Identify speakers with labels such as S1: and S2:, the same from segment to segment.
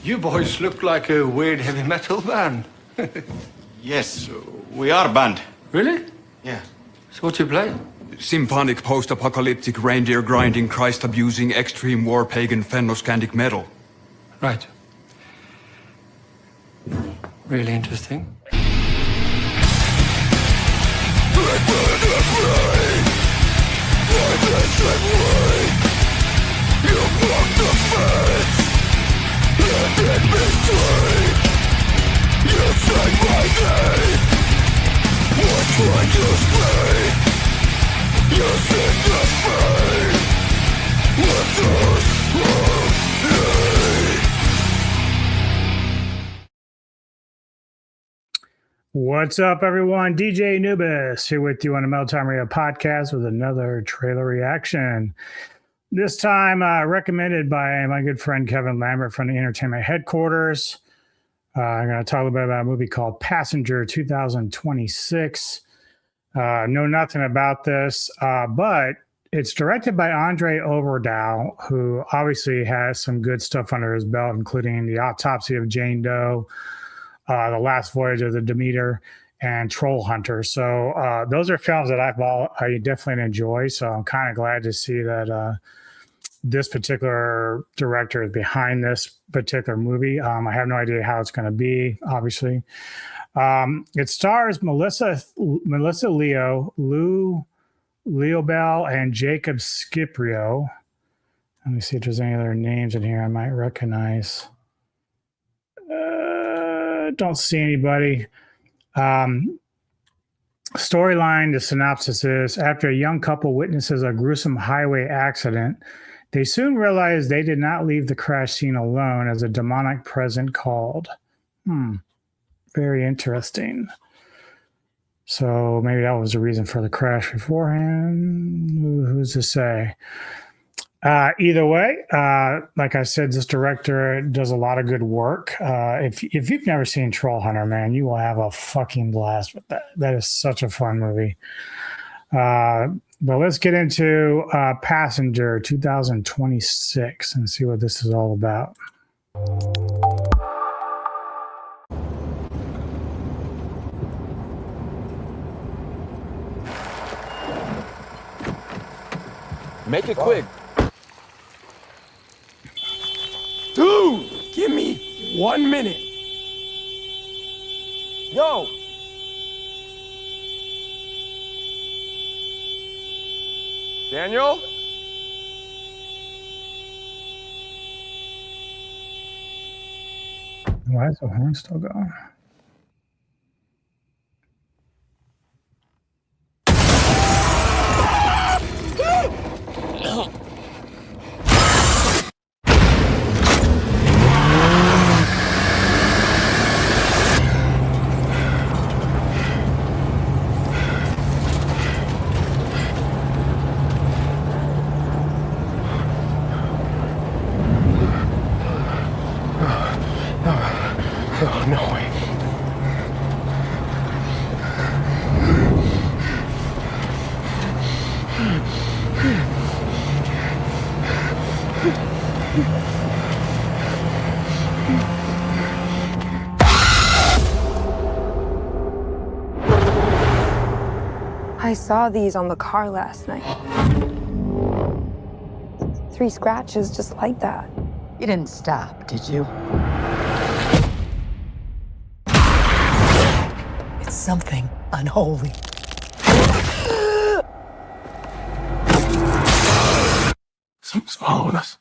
S1: You boys look like a weird heavy metal band.
S2: Yes, we are band.
S1: Really?
S2: Yeah.
S1: So what you play?
S3: Symphonic post-apocalyptic reindeer grinding Christ-abusing extreme war pagan Fennoscandic metal.
S1: Right. Really interesting.
S4: What's up, everyone? DJ Anubis here with you on the Metal Time Radio podcast with another trailer reaction. This time recommended by my good friend Kevin Lambert from the Entertainment Headquarters. I'm going to talk a little bit about a movie called Passenger 2026. Know nothing about this, but it's directed by André Øvredal, who obviously has some good stuff under his belt, including The Autopsy of Jane Doe, The Last Voyage of the Demeter, and Trollhunter. So those are films that I definitely enjoy. So I'm kind of glad to see that this particular director is behind this particular movie. I have no idea how it's going to be, obviously. It stars Melissa Leo, Lou Leobel, and Jacob Scipio. Let me see if there's any other names in here I might recognize. Don't see anybody. Storyline, the synopsis is, after a young couple witnesses a gruesome highway accident, they soon realize they did not leave the crash scene alone as a demonic presence called. Very interesting. So maybe that was the reason for the crash beforehand. Who's to say? Either way, like I said, this director does a lot of good work. If you've never seen Trollhunter, man, you will have a fucking blast with that. That is such a fun movie. But let's get into Passenger 2026 and see what this is all about.
S5: Make it quick. Dude, give me 1 minute. Yo. Daniel?
S4: Why is the horn still going?
S5: Oh, no way.
S6: I saw these on the car last night. 3 scratches just like that.
S7: You didn't stop, did you? It's something unholy.
S5: Something's following us.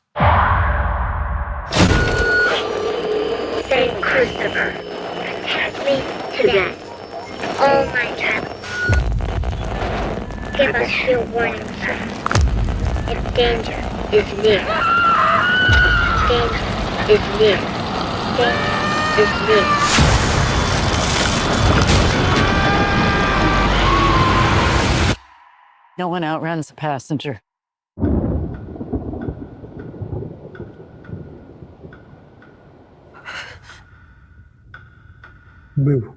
S8: Saint Christopher, protect me today. All my travels. Give us your warning signs. If danger is near. Danger is near. Danger is near.
S7: No one outruns a passenger.
S4: Boo.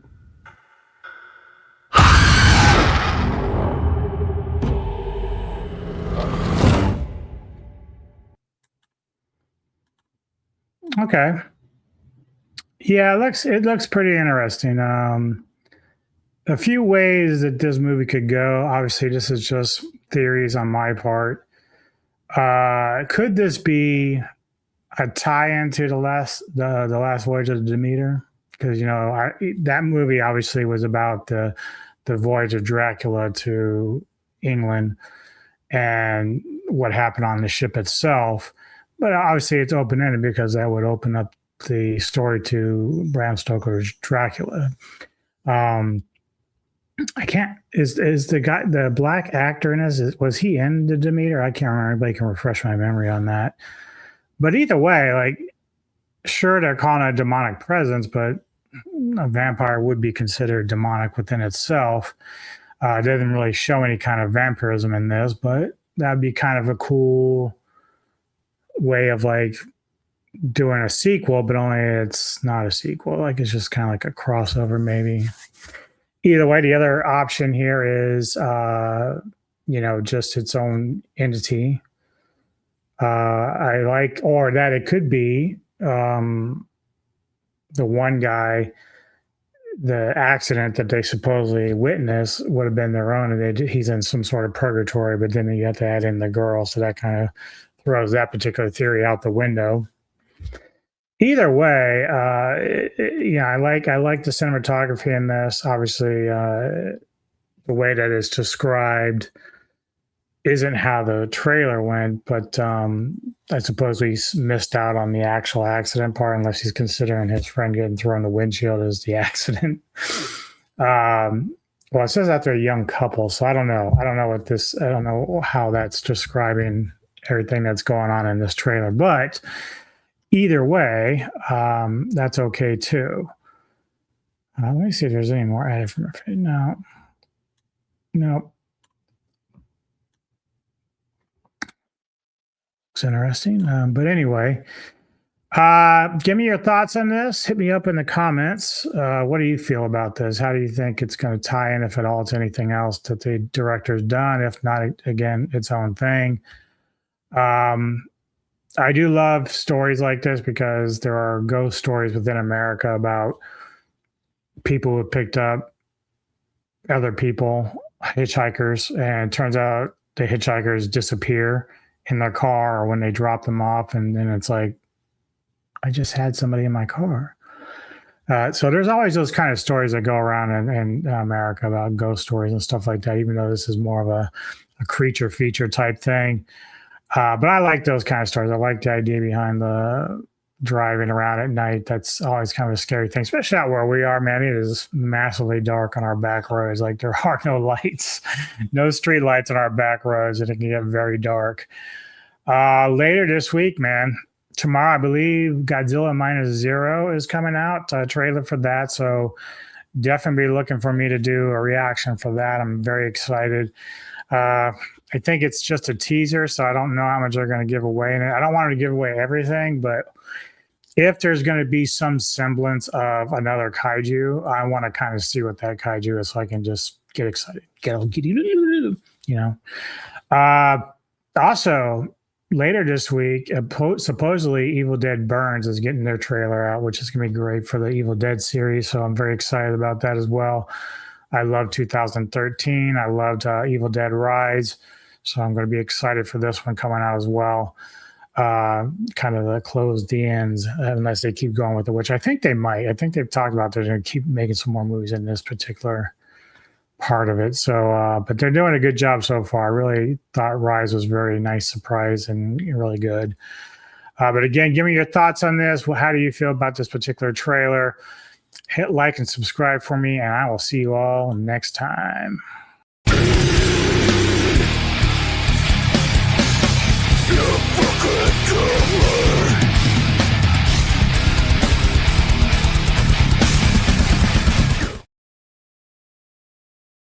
S4: Okay. Yeah, it looks pretty interesting. A few ways that this movie could go. Obviously, this is just theories on my part. Could this be a tie-in to the last voyage of the Demeter? Because that movie obviously was about the voyage of Dracula to England and what happened on the ship itself. But obviously, it's open-ended because that would open up the story to Bram Stoker's Dracula. I can't. Is the black actor in this? Was he in the Demeter? I can't remember. Anybody can refresh my memory on that. But either way, like, sure, they're calling it a demonic presence, but a vampire would be considered demonic within itself. It doesn't really show any kind of vampirism in this, but that'd be kind of a cool way of like doing a sequel, but only it's not a sequel. Like, it's just kind of like a crossover, maybe. Either way, the other option here is, just its own entity. Or that it could be the one guy, the accident that they supposedly witnessed would have been their own, and he's in some sort of purgatory, but then you have to add in the girl, so that kind of throws that particular theory out the window. Either way, I like the cinematography in this. Obviously, the way that it's described isn't how the trailer went, but I suppose we missed out on the actual accident part, unless he's considering his friend getting thrown the windshield as the accident. Well, it says after a young couple, so I don't know. I don't know how that's describing everything that's going on in this trailer, but either way, that's okay too. Let me see if there's any more added from No. Looks interesting. But anyway, give me your thoughts on this. Hit me up in the comments. What do you feel about this? How do you think it's going to tie in, if at all, to anything else that the director's done? If not, again, its own thing. I do love stories like this because there are ghost stories within America about people who have picked up other people, hitchhikers, and it turns out the hitchhikers disappear in their car or when they drop them off, and then it's like, I just had somebody in my car. So there's always those kind of stories that go around in America about ghost stories and stuff like that, even though this is more of a creature feature type thing. But I like those kind of stories. I like the idea behind the driving around at night. That's always kind of a scary thing, especially out where we are, man. It is massively dark on our back roads. Like, there are no lights, no street lights on our back roads, and it can get very dark. Later this week, man, tomorrow, I believe Godzilla Minus Zero is coming out, a trailer for that. So definitely be looking for me to do a reaction for that. I'm very excited. I think it's just a teaser, so I don't know how much they're going to give away. And I don't want to give away everything, but if there's going to be some semblance of another kaiju, I want to kind of see what that kaiju is so I can just get excited. Also, later this week, supposedly Evil Dead Burns is getting their trailer out, which is going to be great for the Evil Dead series, so I'm very excited about that as well. I love 2013. I loved Evil Dead Rise. So I'm going to be excited for this one coming out as well. Kind of close the ends, unless they keep going with it, which I think they might. I think they've talked about they're going to keep making some more movies in this particular part of it. So, but they're doing a good job so far. I really thought Rise was a very nice surprise and really good. But again, give me your thoughts on this. How do you feel about this particular trailer? Hit like and subscribe for me, and I will see you all next time.